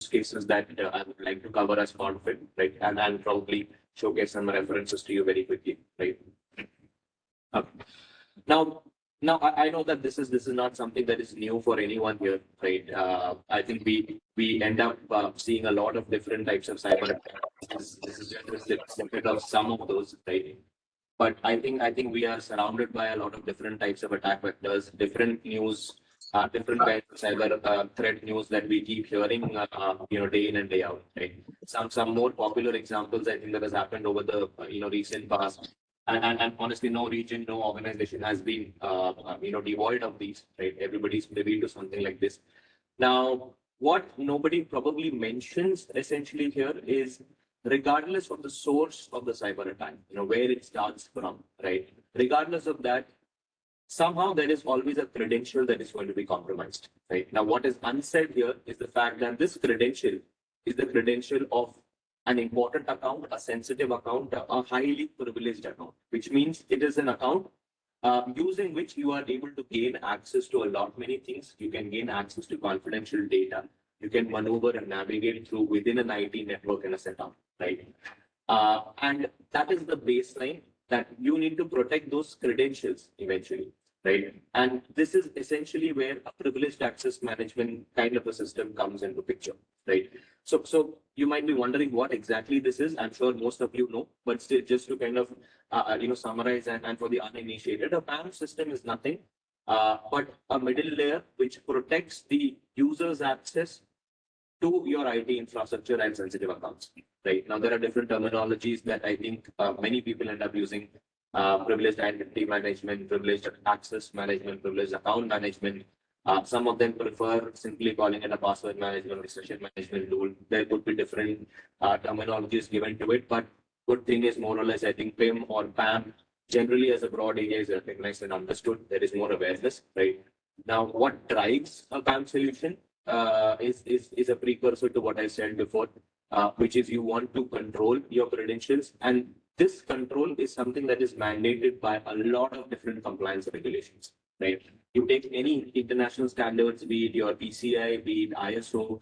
cases that I would like to cover as part of it, right? And I'll probably showcase some references to you very quickly, right? Uh, now, I know that this is not something that is new for anyone here, right? I think we end up seeing a lot of different types of cyber attacks. This is just a snippet of some of those, right? But I think we are surrounded by a lot of different types of attack vectors, different news, different kinds of cyber threat news that we keep hearing, day in and day out. Right? Some more popular examples I think that has happened over the recent past, and honestly, no region, no organization has been devoid of these. Right? Everybody's privy to something like this. Now, what nobody probably mentions essentially here is regardless of the source of the cyber attack, where it starts from, right? Regardless of that, somehow there is always a credential that is going to be compromised, right? Now, what is unsaid here is the fact that this credential is the credential of an important account, a sensitive account, a highly privileged account, which means it is an account using which you are able to gain access to a lot many things. You can gain access to confidential data. You can maneuver and navigate through within an IT network and a setup, right? And that is the baseline that you need to protect those credentials eventually, right? And this is essentially where a privileged access management kind of a system comes into picture, right? So you might be wondering what exactly this is. I'm sure most of you know, but still, just to kind of summarize and for the uninitiated, a PAM system is nothing but a middle layer which protects the user's access to your IT infrastructure and sensitive accounts. Right now, there are different terminologies that I think many people end up using: privileged identity management, privileged access management, privileged account management. Some of them prefer simply calling it a password management or session management tool. There could be different terminologies given to it, but good thing is more or less I think PIM or PAM generally as a broad area is recognized and understood. There is more awareness, right? Now, what drives a PAM solution is a precursor to what I said before, which is you want to control your credentials. And this control is something that is mandated by a lot of different compliance regulations, right? You take any international standards, be it your PCI, be it ISO,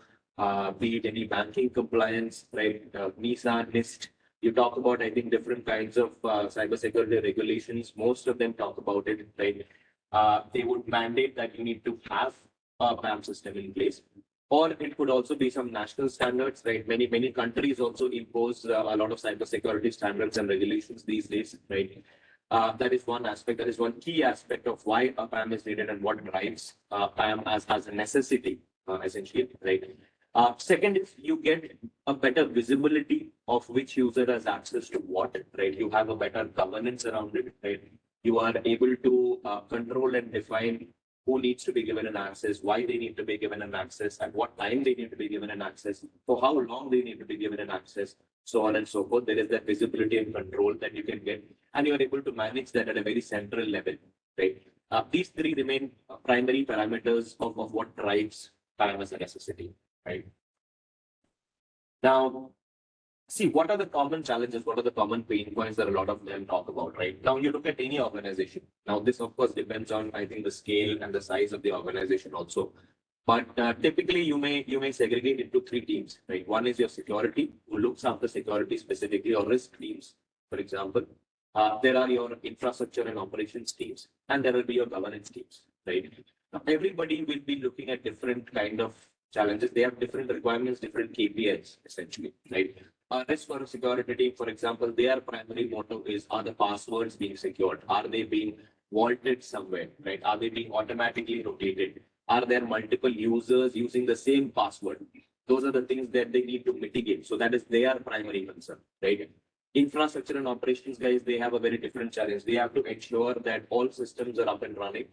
be it any banking compliance, right? NISA, NIST. You talk about, I think, different kinds of cybersecurity regulations. Most of them talk about it, right? They would mandate that you need to have a PAM system in place, or it could also be some national standards, right? Many countries also impose a lot of cybersecurity standards and regulations these days, right? That is one aspect. That is one key aspect of why a PAM is needed and what drives PAM as a necessity, essentially, right? Second is you get a better visibility of which user has access to what, right? You have a better governance around it, right? You are able to control and define who needs to be given an access, why they need to be given an access, at what time they need to be given an access, for how long they need to be given an access, so on and so forth. There is that visibility and control that you can get, and you are able to manage that at a very central level, right? These three remain primary parameters of what drives PAM as a necessity, right? Now, see, what are the common challenges? What are the common pain points that a lot of them talk about, right? Now, you look at any organization. Now, this, of course, depends on, I think, the scale and the size of the organization also. But typically, you may segregate into three teams, right? One is your security, who looks after security specifically, or risk teams, for example. There are your infrastructure and operations teams, and there will be your governance teams, right? Now, everybody will be looking at different kind of challenges. They have different requirements, different KPIs, essentially, right? Risk for a security team, for example, their primary motto is: are the passwords being secured? Are they being vaulted somewhere, right? Are they being automatically rotated? Are there multiple users using the same password? Those are the things that they need to mitigate. So that is their primary concern, right? Infrastructure and operations guys, they have a very different challenge. They have to ensure that all systems are up and running.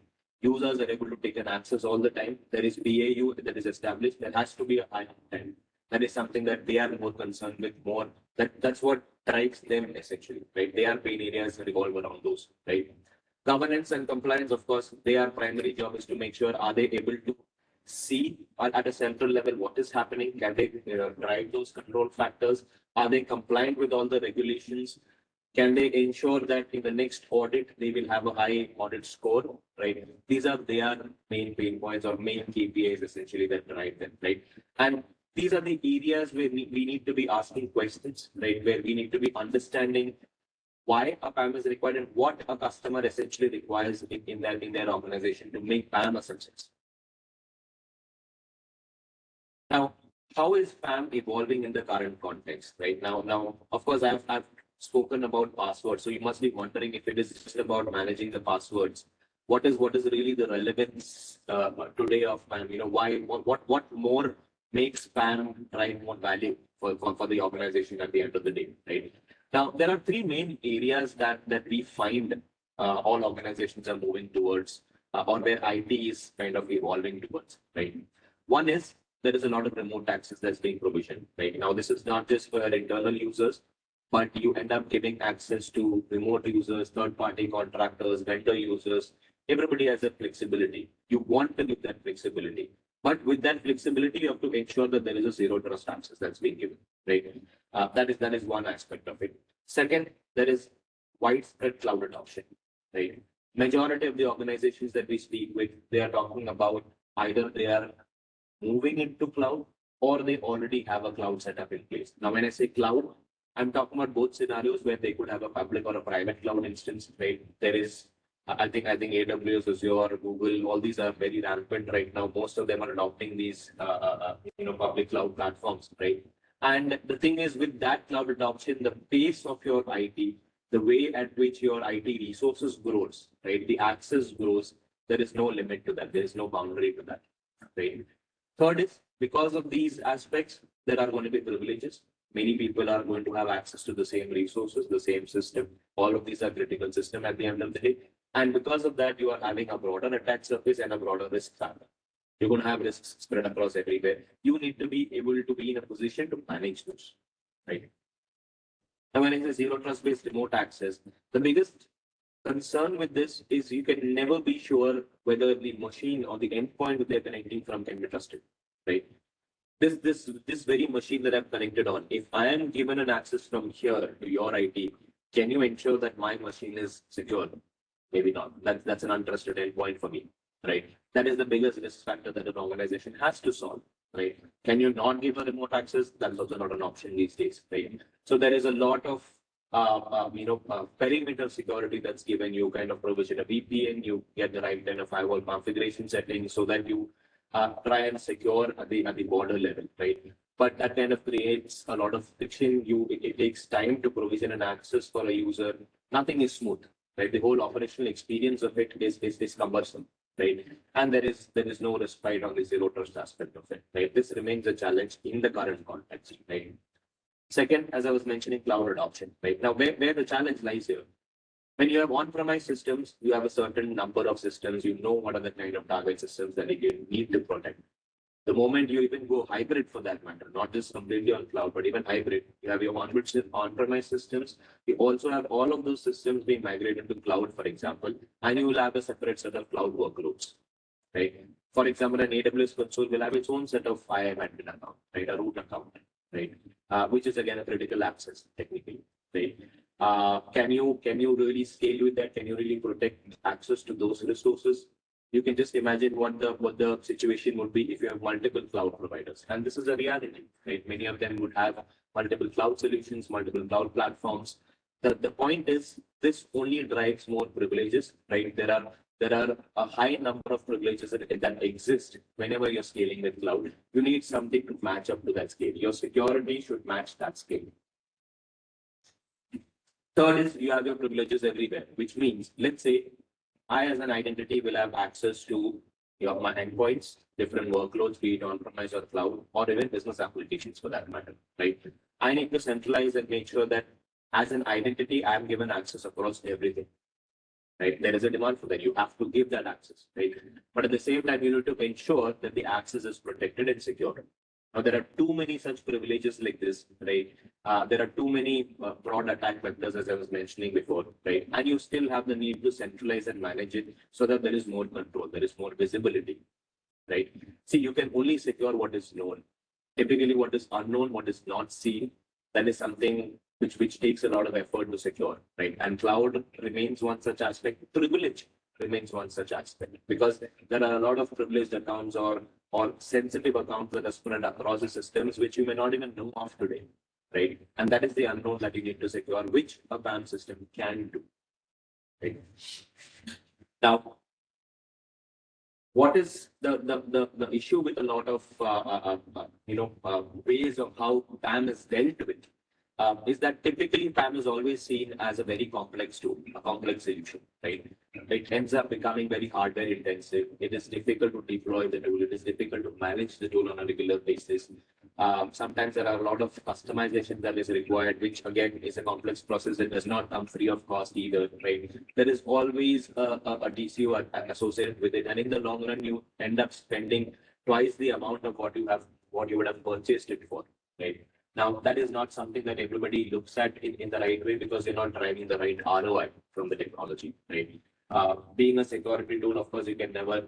Users are able to take an access all the time. There is BAU that is established. There has to be a high uptime. That is something that they are more concerned with more. That's what drives them essentially, right? Their pain areas revolve around those, right? Governance and compliance, of course, their primary job is to make sure are they able to see at a central level what is happening? Can they drive those control factors? Are they compliant with all the regulations? Can they ensure that in the next audit they will have a high audit score, right? These are their main pain points or main KPIs essentially that drive them, right? And these are the areas where we need to be asking questions, right? Where we need to be understanding why a PAM is required and what a customer essentially requires in their organization to make PAM a success. Now, how is PAM evolving in the current context, right? Now, of course, I've spoken about passwords, so you must be wondering if it is just about managing the passwords. What is really the relevance today of PAM? You know, why what more makes PAM drive more value for the organization at the end of the day, right? Now, there are three main areas that we find all organizations are moving towards, or where IT is kind of evolving towards, right? One is there is a lot of remote access that's being provisioned. Right now, this is not just for internal users, but you end up giving access to remote users, third-party contractors, vendor users. Everybody has that flexibility. You want to give that flexibility, but with that flexibility, you have to ensure that there is a zero trust access that's being given. Right, that is one aspect of it. Second, there is widespread cloud adoption. Right, majority of the organizations that we speak with, they are talking about either they are moving into cloud or they already have a cloud setup in place. Now, when I say cloud, I'm talking about both scenarios where they could have a public or a private cloud instance, right? There is, I think AWS, Azure, Google, all these are very rampant right now. Most of them are adopting these, public cloud platforms, right? And the thing is, with that cloud adoption, the pace of your IT, the way at which your IT resources grows, right? The access grows. There is no limit to that. There is no boundary to that, right? Third is because of these aspects, there are going to be privileges. Many people are going to have access to the same resources, the same system. All of these are critical system at the end of the day. And because of that, you are having a broader attack surface and a broader risk factor. You're going to have risks spread across everywhere. You need to be able to be in a position to manage those, right? Now, when it's a zero trust based remote access, the biggest concern with this is you can never be sure whether the machine or the endpoint that they're connecting from can be trusted, right? This very machine that I'm connected on, if I am given an access from here to your IT, can you ensure that my machine is secure? Maybe not. That's an untrusted endpoint for me, right? That is the biggest risk factor that an organization has to solve, right? Can you not give a remote access? That's also not an option these days, right? So there is a lot of perimeter security that's given. You kind of provision a VPN, you get the right kind of firewall configuration settings so that you try and secure at the border level, right? But that kind of creates a lot of friction. It takes time to provision an access for a user. Nothing is smooth, right? The whole operational experience of it is cumbersome, right? And there is no respite on the zero trust aspect of it, right? This remains a challenge in the current context, right? Second, as I was mentioning, cloud adoption, right? Now, where the challenge lies here, when you have on-premise systems, you have a certain number of systems, you know what are the kind of target systems that you need to protect. The moment you even go hybrid for that matter, not just completely on cloud, but even hybrid, you have your on-premise systems. You also have all of those systems being migrated to cloud, for example, and you will have a separate set of cloud workloads, right? For example, an AWS console will have its own set of IAM admin account, right? A root account, right? Which is again a critical access technically, right? Can you really scale with that? Can you really protect access to those resources? You can just imagine what the situation would be if you have multiple cloud providers, and this is a reality, right? Many of them would have multiple cloud solutions, multiple cloud platforms. The point is, this only drives more privileges, right? There are a high number of privileges that exist whenever you're scaling with cloud. You need something to match up to that scale. Your security should match that scale. Third is you have your privileges everywhere, which means, let's say I as an identity will have access to my endpoints, different workloads, be it on-premise or cloud, or even business applications for that matter, right? I need to centralize and make sure that as an identity, I am given access across everything, right? There is a demand for that. You have to give that access, right? But at the same time, you need to ensure that the access is protected and secure. Now, there are too many such privileges like this, right? There are too many broad attack vectors, as I was mentioning before, right? And you still have the need to centralize and manage it so that there is more control, there is more visibility, right? See, you can only secure what is known. Typically, what is unknown, what is not seen, that is something which takes a lot of effort to secure, right? And cloud remains one such aspect. Privilege remains one such aspect because there are a lot of privileged accounts or sensitive accounts that are spread across the systems, which you may not even know of today, right? And that is the unknown that you need to secure, which a PAM system can do, right? Now, what is the issue with a lot of ways of how PAM is dealt with is that typically PAM is always seen as a very complex tool, a complex solution, right? It ends up becoming very hardware intensive. It is difficult to deploy the tool. It is difficult to manage the tool on a regular basis. Sometimes there are a lot of customization that is required, which again is a complex process that does not come free of cost either, right? There is always a DCO associated with it, and in the long run, you end up spending twice the amount of what you would have purchased it for, right? Now, that is not something that everybody looks at in the right way because they're not driving the right ROI from the technology, right? Being a security tool, of course, you can never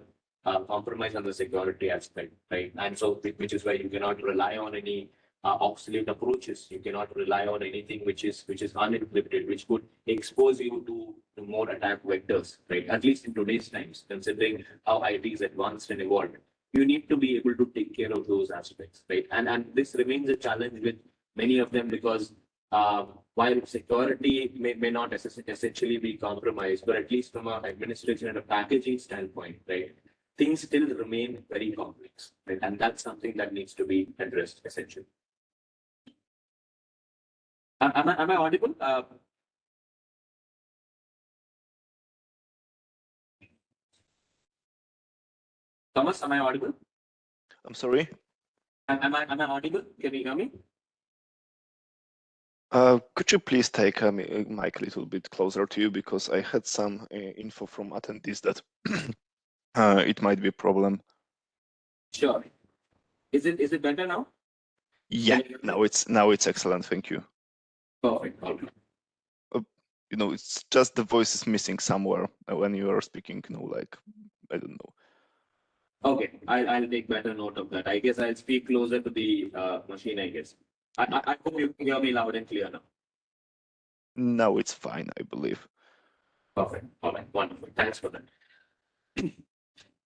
compromise on the security aspect, right? And so, which is why you cannot rely on any obsolete approaches. You cannot rely on anything which is unencrypted, which could expose you to more attack vectors, right? At least in today's times, considering how IT is advanced and evolved, you need to be able to take care of those aspects, right? And this remains a challenge with many of them because while security may not essentially be compromised, but at least from an administration and a packaging standpoint, right, things still remain very complex, right? And that's something that needs to be addressed essentially. Am I audible? Thomas, am I audible? I'm sorry. Am I audible? Can you hear me? Could you please take mic a little bit closer to you because I had some info from attendees that it might be a problem. Sure. Is it better now? Yeah, now it's excellent. Thank you. Perfect. Okay. It's just the voice is missing somewhere when you are speaking. Like I don't know. Okay, I'll take better note of that. I guess I'll speak closer to the machine. I guess. I hope you can hear me loud and clear now. Now it's fine, I believe. Perfect. All right. Wonderful. Thanks for that.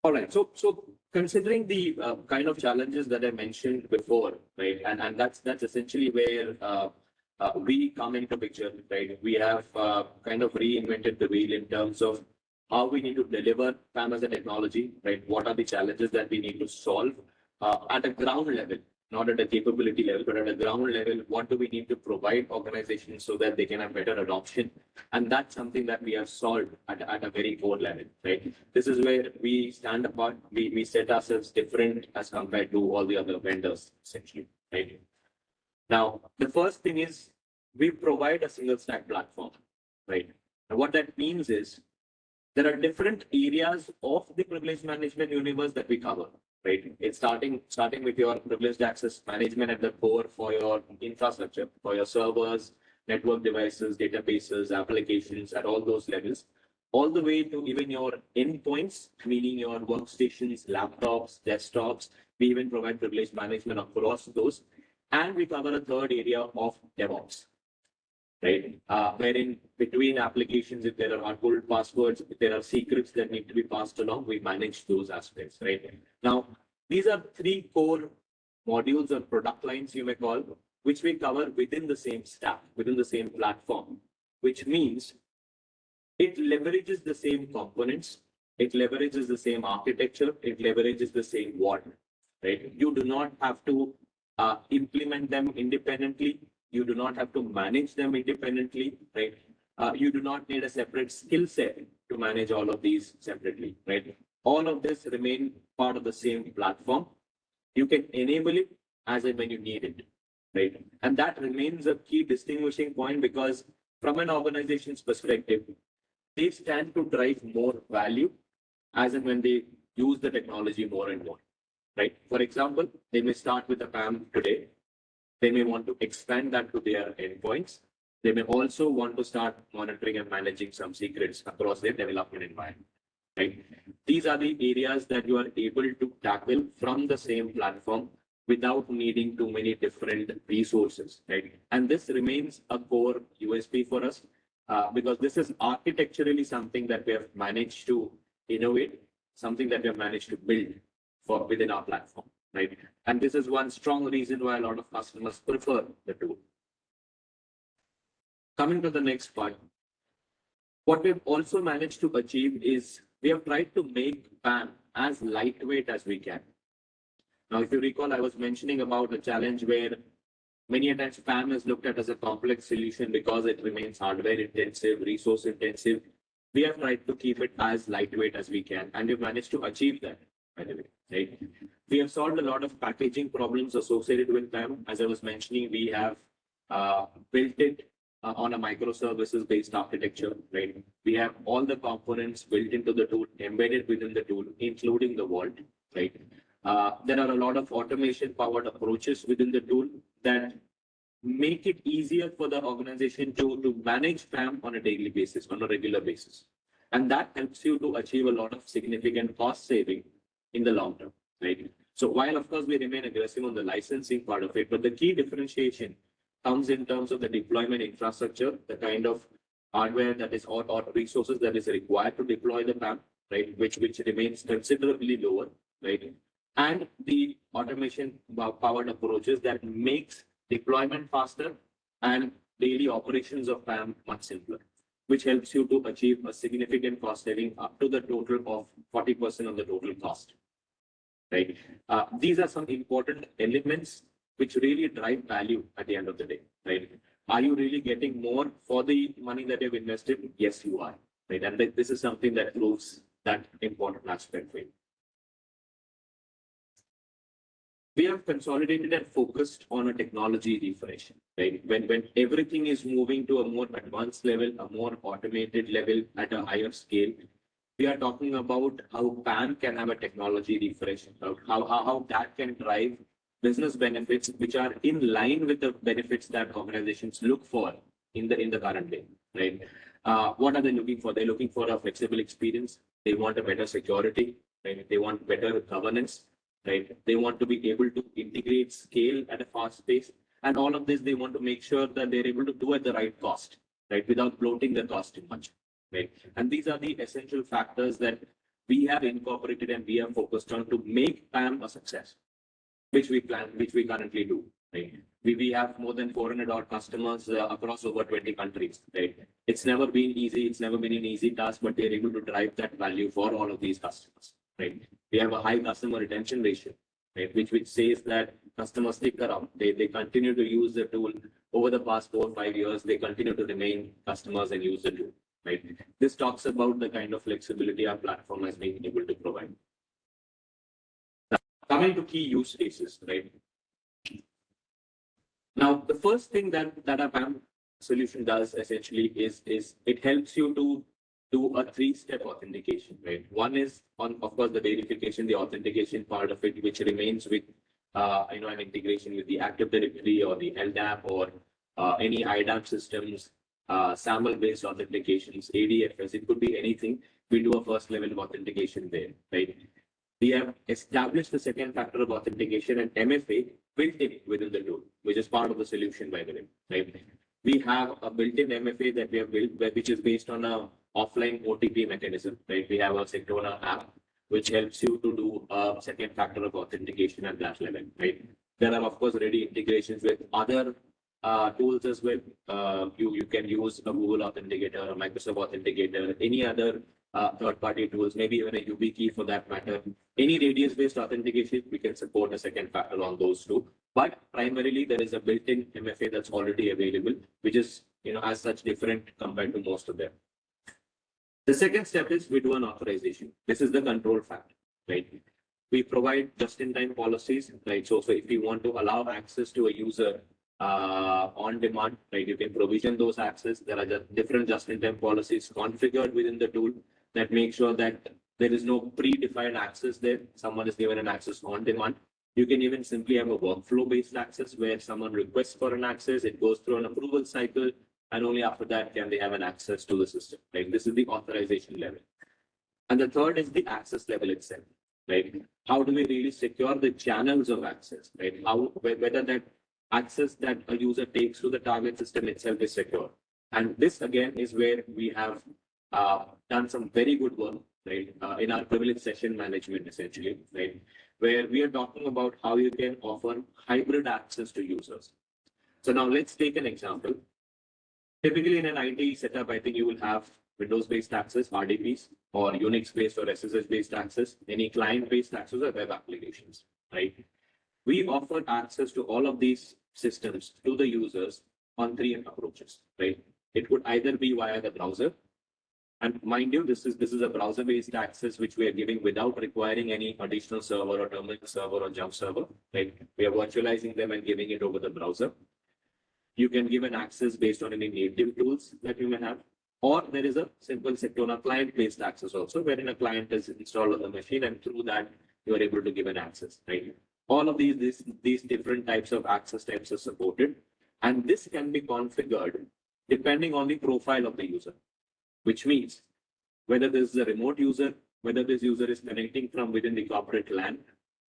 All right. So considering the kind of challenges that I mentioned before, right, and that's essentially where we come into picture, right? We have kind of reinvented the wheel in terms of how we need to deliver PAM as a technology, right? What are the challenges that we need to solve at a ground level, not at a capability level, but at a ground level, what do we need to provide organizations so that they can have better adoption? And that's something that we have solved at a very core level, right? This is where we stand apart. We set ourselves different as compared to all the other vendors, essentially, right? Now, the first thing is we provide a single stack platform, right? And what that means is there are different areas of the privilege management universe that we cover, right? It's starting with your privileged access management at the core for your infrastructure, for your servers, network devices, databases, applications at all those levels, all the way to even your endpoints, meaning your workstations, laptops, desktops. We even provide privilege management across those. And we cover a third area of DevOps, right? Wherein between applications, if there are untold passwords, if there are secrets that need to be passed along, we manage those aspects, right? Now, these are three core modules or product lines, you may call, which we cover within the same stack, within the same platform, which means it leverages the same components, it leverages the same architecture, it leverages the same what, right? You do not have to implement them independently. You do not have to manage them independently, right? You do not need a separate skill set to manage all of these separately, right? All of this remain part of the same platform. You can enable it as and when you need it, right? And that remains a key distinguishing point because from an organization's perspective, they stand to drive more value as and when they use the technology more and more, right? For example, they may start with a PAM today. They may want to expand that to their endpoints. They may also want to start monitoring and managing some secrets across their development environment, right? These are the areas that you are able to tackle from the same platform without needing too many different resources, right? And this remains a core USP for us because this is architecturally something that we have managed to innovate, something that we have managed to build for within our platform, right? And this is one strong reason why a lot of customers prefer the tool. Coming to the next part, what we've also managed to achieve is we have tried to make PAM as lightweight as we can. Now, if you recall, I was mentioning about a challenge where many a times PAM is looked at as a complex solution because it remains hardware intensive, resource intensive. We have tried to keep it as lightweight as we can, and we've managed to achieve that, by the way, right? We have solved a lot of packaging problems associated with PAM. As I was mentioning, we have built it on a microservices based architecture, right? We have all the components built into the tool, embedded within the tool, including the vault, right? There are a lot of automation powered approaches within the tool that make it easier for the organization to manage PAM on a daily basis, on a regular basis. And that helps you to achieve a lot of significant cost saving in the long term, right? So while of course we remain aggressive on the licensing part of it, but the key differentiation comes in terms of the deployment infrastructure, the kind of hardware that is or resources that is required to deploy the PAM, right? Which remains considerably lower, right? And the automation powered approaches that makes deployment faster and daily operations of PAM much simpler, which helps you to achieve a significant cost saving up to the total of 40% of the total cost, right? These are some important elements which really drive value at the end of the day, right? Are you really getting more for the money that you've invested? Yes, you are, right? And this is something that proves that important aspect for you. We have consolidated and focused on a technology refresh, right? When everything is moving to a more advanced level, a more automated level at a higher scale, we are talking about how PAM can have a technology refresh, how that can drive business benefits which are in line with the benefits that organizations look for in the current day, right? What are they looking for? They're looking for a flexible experience. They want a better security, right? They want better governance, right? They want to be able to integrate scale at a fast pace. And all of this, they want to make sure that they're able to do at the right cost, right? Without bloating the cost too much, right? And these are the essential factors that we have incorporated and we have focused on to make PAM a success, which we currently do, right? We have more than 400 odd customers across over 20 countries, right? It's never been easy. It's never been an easy task, but they're able to drive that value for all of these customers, right? We have a high customer retention ratio, right? Which says that customers stick around. They continue to use the tool over the past 4 or 5 years. They continue to remain customers and use the tool, right? This talks about the kind of flexibility our platform has been able to provide. Now, coming to key use cases, right? Now, the first thing that our PAM solution does essentially is it helps you to do a 3-step authentication, right? One is on, of course, the verification, the authentication part of it, which remains with, an integration with the Active Directory or the LDAP or any IDAP systems, SAML-based authentications, ADFS, it could be anything. We do a first level of authentication there, right? We have established the second factor of authentication and MFA built in within the tool, which is part of the solution, by the way, right? We have a built-in MFA that we have built, which is based on a offline OTP mechanism, right? We have a Sectona app, which helps you to do a second factor of authentication at that level, right? There are, of course, ready integrations with other tools as well. You can use a Google Authenticator, a Microsoft Authenticator, any other third-party tools, maybe even a YubiKey for that matter. Any radius-based authentication, we can support a second factor on those two. But primarily, there is a built-in MFA that's already available, which is, as such different compared to most of them. The second step is we do an authorization. This is the control factor, right? We provide just-in-time policies, right? So if you want to allow access to a user on demand, right, you can provision those access. There are different just-in-time policies configured within the tool that make sure that there is no predefined access there. Someone is given an access on demand. You can even simply have a workflow-based access where someone requests for an access, it goes through an approval cycle, and only after that can they have an access to the system, right? This is the authorization level. And the third is the access level itself, right? How do we really secure the channels of access, right? Whether that access that a user takes to the target system itself is secure. And this again is where we have done some very good work, right? In our privilege session management, essentially, right? where we are talking about how you can offer hybrid access to users. So now let's take an example. Typically in an IT setup, I think you will have Windows-based access, RDPs, or Unix-based or SSH-based access, any client-based access or web applications, right? We offer access to all of these systems to the users on three approaches, right? It would either be via the browser, and mind you, this is a browser-based access which we are giving without requiring any additional server or terminal server or jump server, right? We are virtualizing them and giving it over the browser. You can give an access based on any native tools that you may have, or there is a simple Sectona client-based access also, wherein a client is installed on the machine, and through that you are able to give an access, right? All of these different types of access types are supported, and this can be configured depending on the profile of the user, which means whether this is a remote user, whether this user is connecting from within the corporate LAN,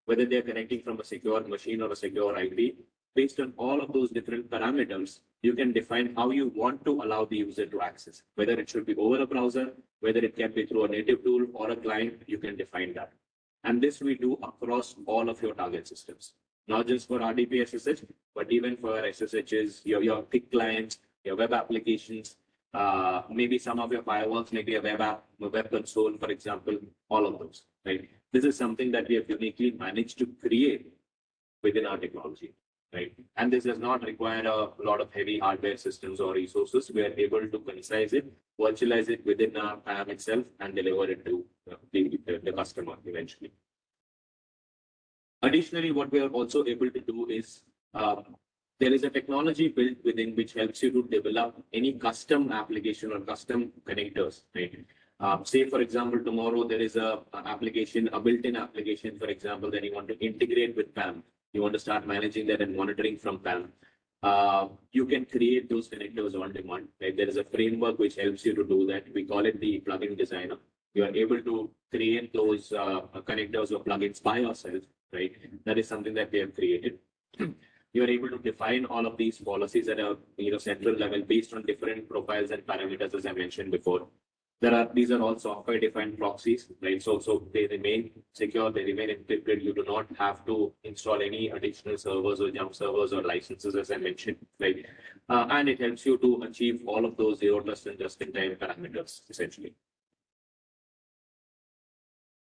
whether they are connecting from a secure machine or a secure IP. Based on all of those different parameters, you can define how you want to allow the user to access, whether it should be over a browser, whether it can be through a native tool or a client, you can define that. And this we do across all of your target systems, not just for RDP SSH, but even for SSHs, your thick clients, your web applications, maybe some of your firewalls, maybe a web app, a web console, for example, all of those, right? This is something that we have uniquely managed to create within our technology, right? And this does not require a lot of heavy hardware systems or resources. We are able to concise it, virtualize it within our PAM itself, and deliver it to the customer eventually. Additionally, what we are also able to do is there is a technology built within which helps you to develop any custom application or custom connectors, right? Say, for example, tomorrow there is a application, a built-in application, for example, that you want to integrate with PAM. You want to start managing that and monitoring from PAM. You can create those connectors on demand. Right? There is a framework which helps you to do that. We call it the plugin designer. You are able to create those connectors or plugins by yourself, right? That is something that we have created. You are able to define all of these policies at a central level based on different profiles and parameters, as I mentioned before. These are all software defined proxies, right? So they remain secure, they remain encrypted. You do not have to install any additional servers or jump servers or licenses, as I mentioned, right? And it helps you to achieve all of those zero trust and just in time parameters, essentially.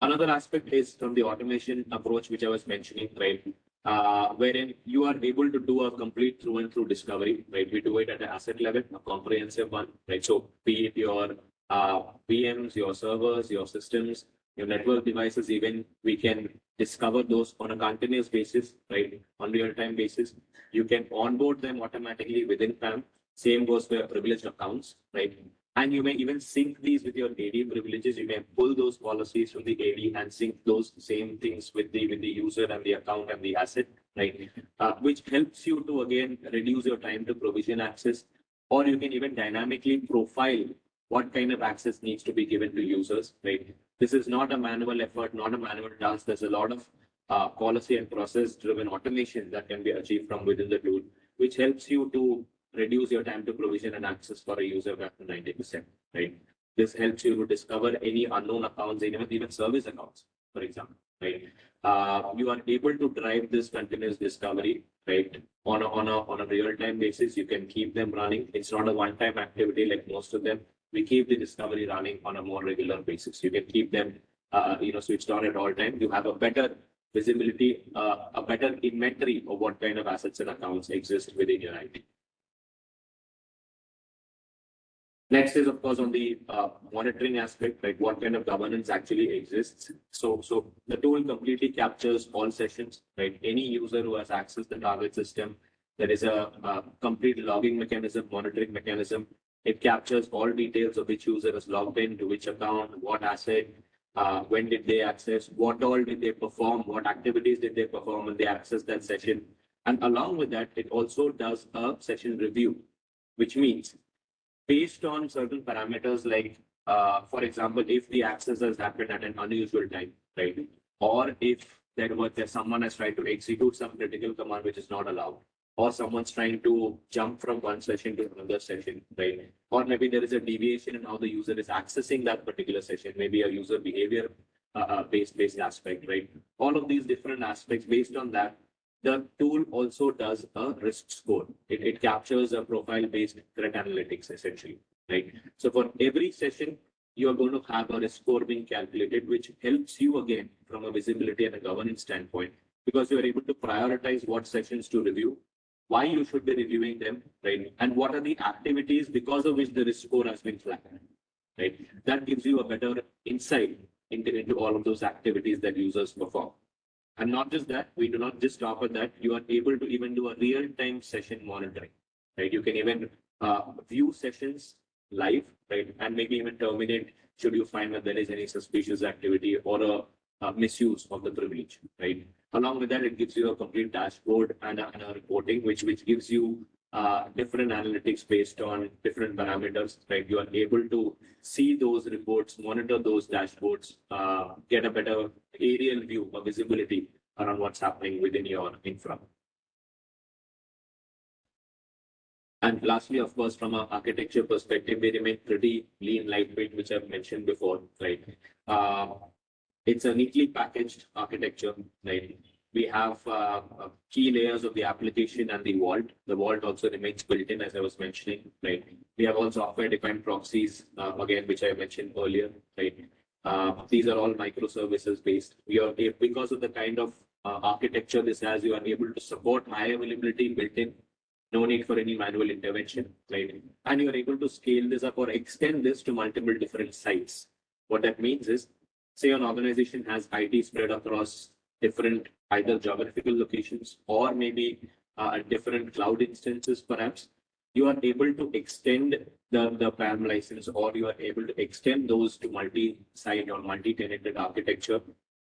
Another aspect is from the automation approach, which I was mentioning, right? Wherein you are able to do a complete through and through discovery, right? We do it at an asset level, a comprehensive one, right? So be it your VMs, your servers, your systems, your network devices, even we can discover those on a continuous basis, right? On real-time basis. You can onboard them automatically within PAM. Same goes for your privileged accounts, right? And you may even sync these with your AD privileges. You may pull those policies from the AD and sync those same things with the user and the account and the asset, right? Which helps you to again reduce your time to provision access, or you can even dynamically profile what kind of access needs to be given to users, right? This is not a manual effort, not a manual task. There's a lot of policy and process driven automation that can be achieved from within the tool, which helps you to reduce your time to provision and access for a user up to 90%, right? This helps you to discover any unknown accounts, even service accounts, for example, right? You are able to drive this continuous discovery, right? On a real-time basis, you can keep them running. It's not a one-time activity like most of them. We keep the discovery running on a more regular basis. You can keep them, switched on at all time. You have a better visibility, a better inventory of what kind of assets and accounts exist within your IT. Next is, of course, on the monitoring aspect, like what kind of governance actually exists. So the tool completely captures all sessions, right? Any user who has accessed the target system, there is a complete logging mechanism, monitoring mechanism. It captures all details of which user is logged in, to which account, what asset, when did they access, what all did they perform, what activities did they perform when they access that session. And along with that, it also does a session review, which means based on certain parameters, like, for example, if the access has happened at an unusual time, right? Or if someone has tried to execute some critical command which is not allowed, or someone's trying to jump from one session to another session, right? Or maybe there is a deviation in how the user is accessing that particular session. Maybe a user behavior based aspect, right? All of these different aspects. Based on that, the tool also does a risk score. It captures a profile based threat analytics essentially, right? So for every session, you are going to have a risk score being calculated, which helps you again from a visibility and a governance standpoint, because you are able to prioritize what sessions to review, why you should be reviewing them, right? And what are the activities because of which the risk score has been flagged, right? That gives you a better insight into all of those activities that users perform. And not just that, we do not just stop at that. You are able to even do a real-time session monitoring, right? You can even view sessions live, right? And maybe even terminate should you find that there is any suspicious activity or a misuse of the privilege, right? Along with that, it gives you a complete dashboard and a reporting, which gives you different analytics based on different parameters, right? You are able to see those reports, monitor those dashboards, get a better aerial view or visibility around what's happening within your infra. And lastly, of course, from an architecture perspective, they remain pretty lean, lightweight, which I've mentioned before, right? Uh, it's a neatly packaged architecture, right? We have key layers of the application and the vault. The vault also remains built in, as I was mentioning, right? We have also software-defined proxies, again, which I mentioned earlier, right? These are all microservices based. We are because of the kind of architecture this has, you are able to support high availability built in. No need for any manual intervention, right? And you are able to scale this up or extend this to multiple different sites. What that means is, say an organization has IT spread across different either geographical locations or maybe different cloud instances, perhaps, you are able to extend the PAM license, or you are able to extend those to multi-site or multi-tenanted architecture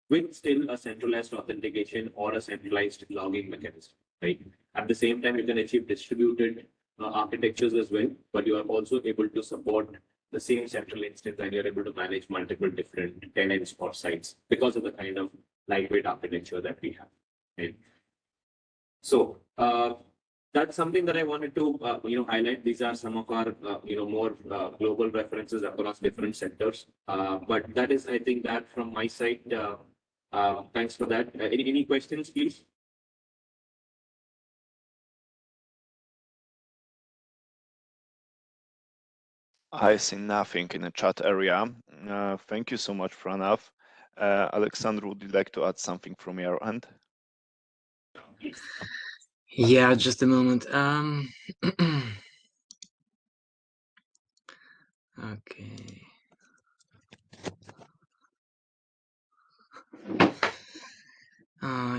with still a centralized authentication or a centralized logging mechanism, right? At the same time, you can achieve distributed architectures as well, but you are also able to support the same central instance, and you're able to manage multiple different tenants or sites because of the kind of lightweight architecture that we have. Right? So that's something that I wanted to highlight. These are some of our more global references across different sectors. But that is, I think, that from my side. Thanks for that. Any questions, please? I see nothing in the chat area. Thank you so much, Pranav. Alexander, would you like to add something from your end? Yeah, just a moment. Okay.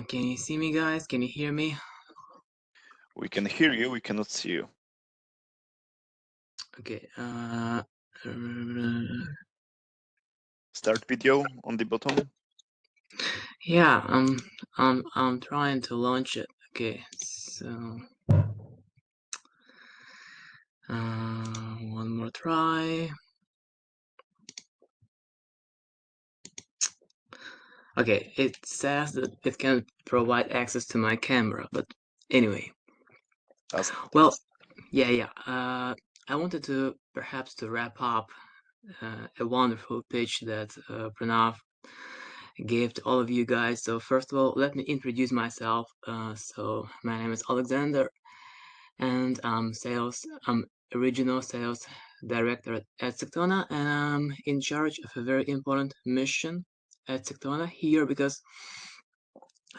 Can you see me, guys? Can you hear me? We can hear you, we cannot see you. Okay. Start video on the bottom. Yeah, I'm trying to launch it. Okay, so one more try. Okay, it says that it can provide access to my camera, but anyway. Well, yeah. I wanted to perhaps to wrap up a wonderful pitch that Pranav gave to all of you guys. So first of all, let me introduce myself. So my name is Alexander, and I'm regional sales director at Sectona, and I'm in charge of a very important mission at Sectona here because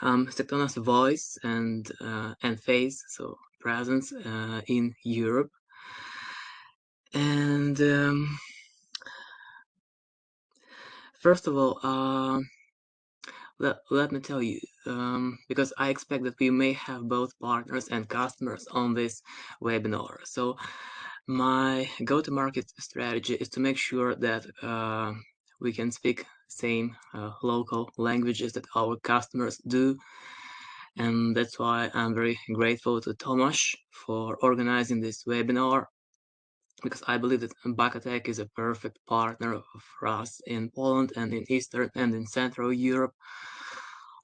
Sectona's voice and face, so presence in Europe. And first of all, let me tell you, because I expect that we may have both partners and customers on this webinar. So my go-to-market strategy is to make sure that we can speak same local languages that our customers do. And that's why I'm very grateful to Tomasz for organizing this webinar, because I believe that Bakatech is a perfect partner for us in Poland and in Eastern and in Central Europe.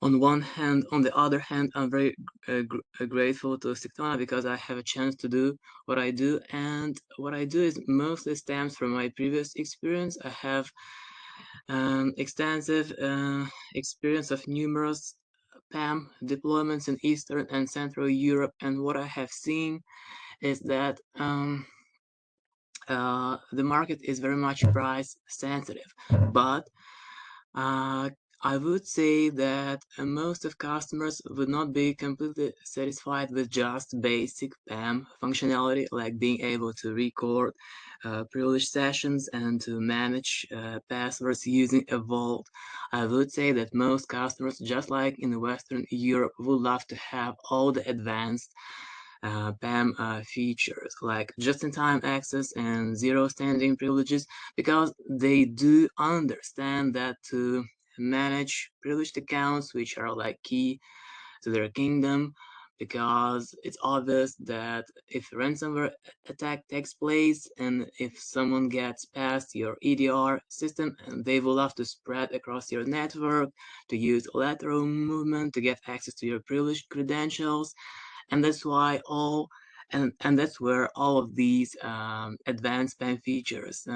On one hand, on the other hand, I'm very grateful to Sectona because I have a chance to do what I do, and what I do is mostly stems from my previous experience. I have extensive experience of numerous PAM deployments in Eastern and Central Europe, and what I have seen is that the market is very much price sensitive, but I would say that most of customers would not be completely satisfied with just basic PAM functionality, like being able to record privileged sessions and to manage passwords using a vault. I would say that most customers, just like in Western Europe, would love to have all the advanced PAM features like just-in-time access and zero standing privileges, because they do understand that to manage privileged accounts, which are like key to their kingdom, because it's obvious that if ransomware attack takes place and if someone gets past your EDR system, and they will have to spread across your network to use lateral movement to get access to your privileged credentials. And that's why and that's where all of these advanced PAM features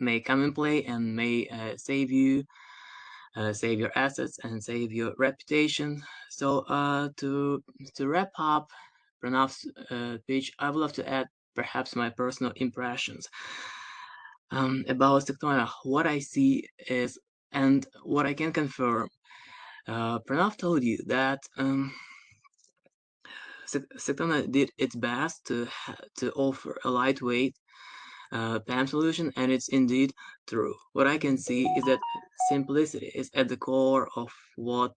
may come in play and may save you, save your assets and save your reputation. So to wrap up Pranav's pitch, I would love to add perhaps my personal impressions about Sectona. What I see is, and what I can confirm, Pranav told you that Sectona did its best to offer a lightweight PAM solution, and it's indeed true. What I can see is that simplicity is at the core of what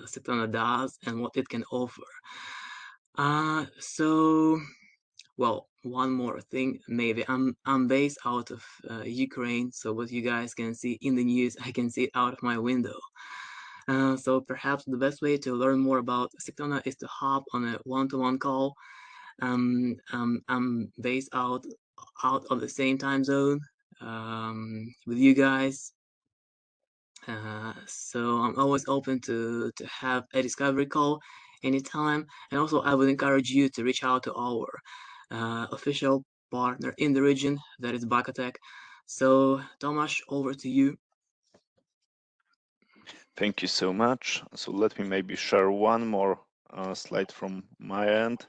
Sectona does and what it can offer. Well, one more thing, maybe I'm based out of Ukraine, so what you guys can see in the news, I can see it out of my window. So perhaps the best way to learn more about Sectona is to hop on a one-to-one call. I'm based out of the same time zone with you guys. So I'm always open to have a discovery call anytime. And also I would encourage you to reach out to our official partner in the region, that is Bakatech. So Tomasz, over to you. Thank you so much. So let me maybe share one more slide from my end.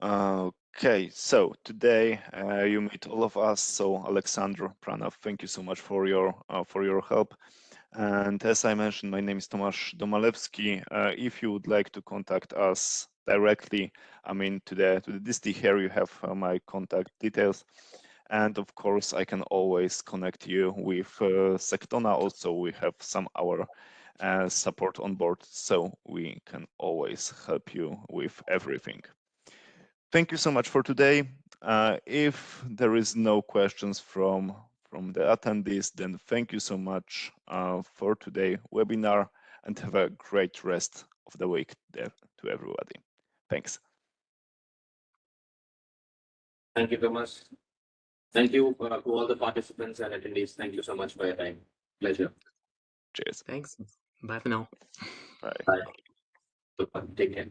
Okay, so today you meet all of us. So Alexander, Pranav, thank you so much for your help. And as I mentioned, my name is Tomasz Domalewski. If you would like to contact us directly, I mean to the disty here, you have my contact details. And of course, I can always connect you with Sectona. Also, we have some our support on board, so we can always help you with everything. Thank you so much for today. If there is no questions from the attendees, then thank you so much for today webinar, and have a great rest of the week there to everybody. Thanks. Thank you, Thomas. Thank you to all the participants and attendees. Thank you so much for your time. Pleasure. Cheers. Thanks. Bye for now. Bye. Bye. Take care.